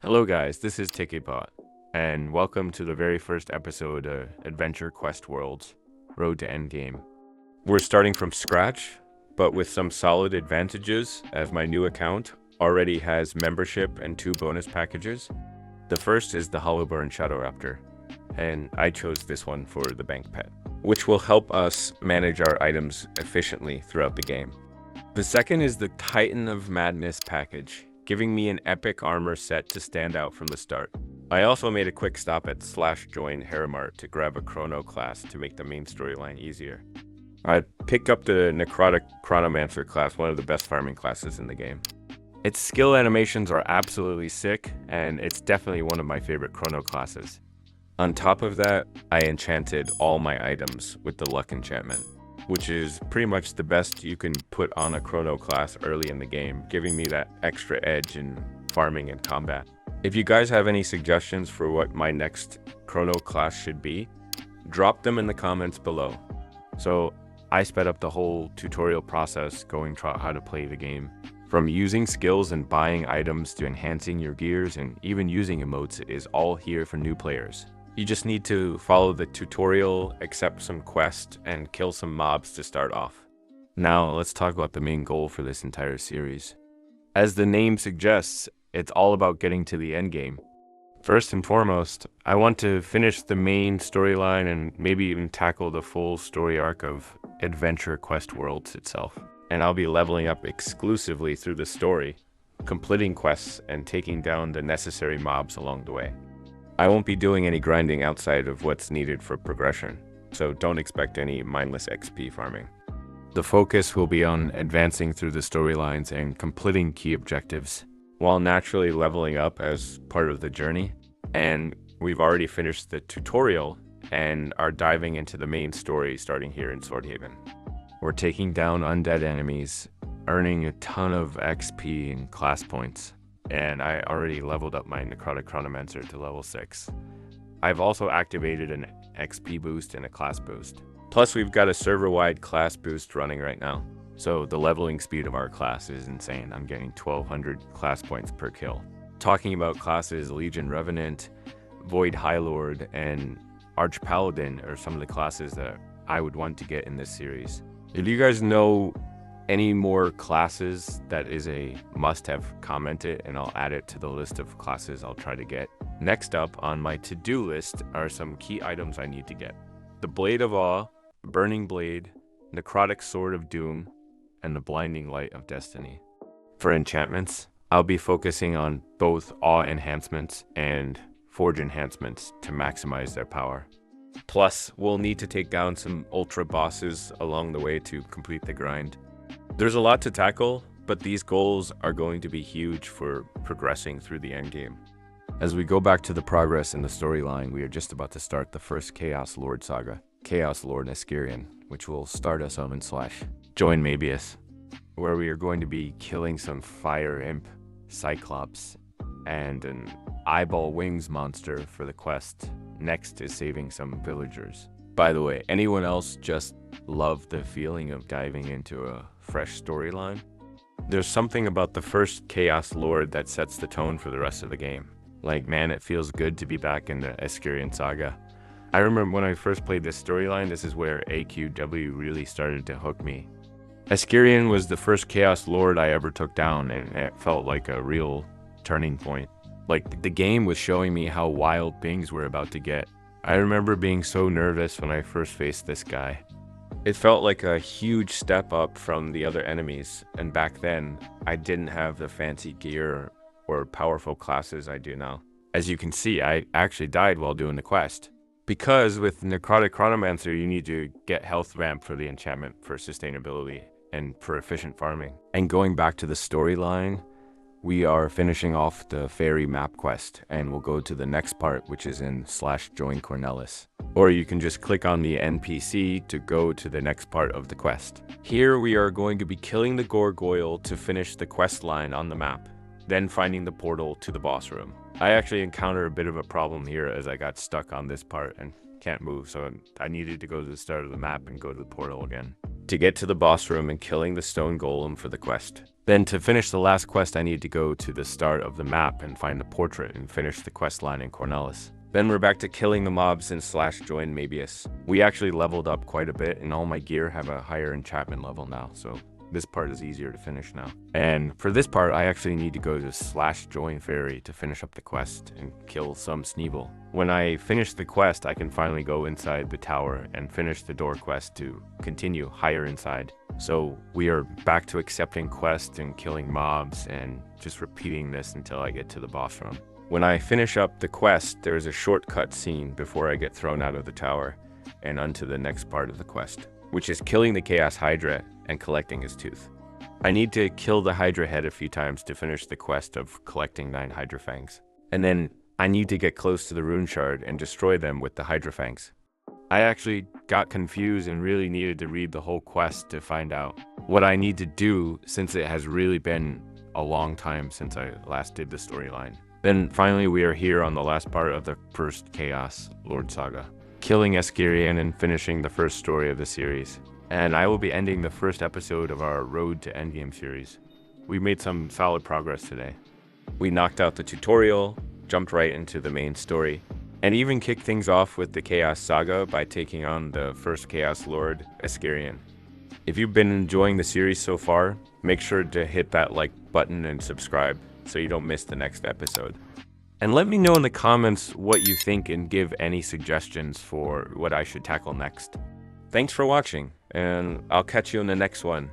Hello guys, this is TicketBot, and welcome to the very first episode of Adventure Quest Worlds, Road to Endgame. We're starting from scratch, but with some solid advantages, as my new account already has membership and 2 bonus packages. The first is the Hollowburn Shadow Raptor, and I chose this one for the bank pet, which will help us manage our items efficiently throughout the game. The second is the Titan of Madness package, giving me an epic armor set to stand out from the start. I also made a quick stop at /join Haramart to grab a Chrono class to make the main storyline easier. I picked up the Necrotic Chronomancer class, one of the best farming classes in the game. Its skill animations are absolutely sick, and it's definitely one of my favorite Chrono classes. On top of that, I enchanted all my items with the Luck enchantment, which is pretty much the best you can put on a Chrono class early in the game, giving me that extra edge in farming and combat. If you guys have any suggestions for what my next Chrono class should be, drop them in the comments below. So I sped up the whole tutorial process going how to play the game. From using skills and buying items to enhancing your gears and even using emotes is all here for new players. You just need to follow the tutorial, accept some quests, and kill some mobs to start off. Now, let's talk about the main goal for this entire series. As the name suggests, it's all about getting to the end game. First and foremost, I want to finish the main storyline and maybe even tackle the full story arc of Adventure Quest Worlds itself. And I'll be leveling up exclusively through the story, completing quests and taking down the necessary mobs along the way. I won't be doing any grinding outside of what's needed for progression, so don't expect any mindless XP farming. The focus will be on advancing through the storylines and completing key objectives, while naturally leveling up as part of the journey. And we've already finished the tutorial and are diving into the main story starting here in Swordhaven. We're taking down undead enemies, earning a ton of XP and class points. And I already leveled up my Necrotic Chronomancer to level 6. I've also activated an XP boost and a class boost. Plus we've got a server-wide class boost running right now. So the leveling speed of our class is insane. I'm getting 1200 class points per kill. Talking about classes, Legion Revenant, Void High Lord, and Arch Paladin are some of the classes that I would want to get in this series. If you guys know any more classes that is a must-have, comment it and I'll add it to the list of classes I'll try to get. Next up on my to-do list are some key items I need to get. The Blade of Awe, Burning Blade, Necrotic Sword of Doom, and the Blinding Light of Destiny. For enchantments, I'll be focusing on both Awe enhancements and Forge enhancements to maximize their power. Plus, we'll need to take down some ultra bosses along the way to complete the grind. There's a lot to tackle, but these goals are going to be huge for progressing through the endgame. As we go back to the progress in the storyline, we are just about to start the first Chaos Lord saga, Chaos Lord Neskirian, which will start us on /join Mabius, where we are going to be killing some fire imp, Cyclops, and an eyeball wings monster for the quest. Next is saving some villagers. By the way, anyone else just love the feeling of diving into a fresh storyline? There's something about the first Chaos Lord that sets the tone for the rest of the game. Like, man, it feels good to be back in the Neskirian saga. I remember when I first played this storyline, this is where AQW really started to hook me. Neskirian was the first Chaos Lord I ever took down, and it felt like a real turning point. Like, the game was showing me how wild things were about to get. I remember being so nervous when I first faced this guy. It felt like a huge step up from the other enemies, and back then, I didn't have the fancy gear or powerful classes I do now. As you can see, I actually died while doing the quest. Because with Necrotic Chronomancer, you need to get health ramp for the enchantment for sustainability and for efficient farming. And going back to the storyline, we are finishing off the fairy map quest, and we'll go to the next part, which is in /join Cornelis. Or you can just click on the NPC to go to the next part of the quest. Here we are going to be killing the Gargoyle to finish the quest line on the map, then finding the portal to the boss room. I actually encountered a bit of a problem here as I got stuck on this part and can't move, so I needed to go to the start of the map and go to the portal again. To get to the boss room and killing the stone golem for the quest, Then to finish the last quest, I need to go to the start of the map and find the portrait and finish the quest line in Cornelis. Then we're back to killing the mobs and / join Mabius. We actually leveled up quite a bit and all my gear have a higher enchantment level now, so this part is easier to finish now. And for this part, I actually need to go to / join Fairy to finish up the quest and kill some Sneevil. When I finish the quest, I can finally go inside the tower and finish the door quest to continue higher inside. So we are back to accepting quests and killing mobs and just repeating this until I get to the boss room. When I finish up the quest, there is a shortcut scene before I get thrown out of the tower and onto the next part of the quest, which is killing the Chaos Hydra and collecting his tooth. I need to kill the Hydra head a few times to finish the quest of collecting 9 Hydra fangs. And then I need to get close to the rune shard and destroy them with the Hydra fangs. I actually got confused and really needed to read the whole quest to find out what I need to do, since it has really been a long time since I last did the storyline. Then finally we are here on the last part of the first Chaos Lord Saga, killing Eskirian and finishing the first story of the series. And I will be ending the first episode of our Road to Endgame series. We made some solid progress today. We knocked out the tutorial, jumped right into the main story, and even kicked things off with the Chaos Saga by taking on the first Chaos Lord, Eskirian. If you've been enjoying the series so far, make sure to hit that like button and subscribe so you don't miss the next episode. And let me know in the comments what you think and give any suggestions for what I should tackle next. Thanks for watching, and I'll catch you in the next one.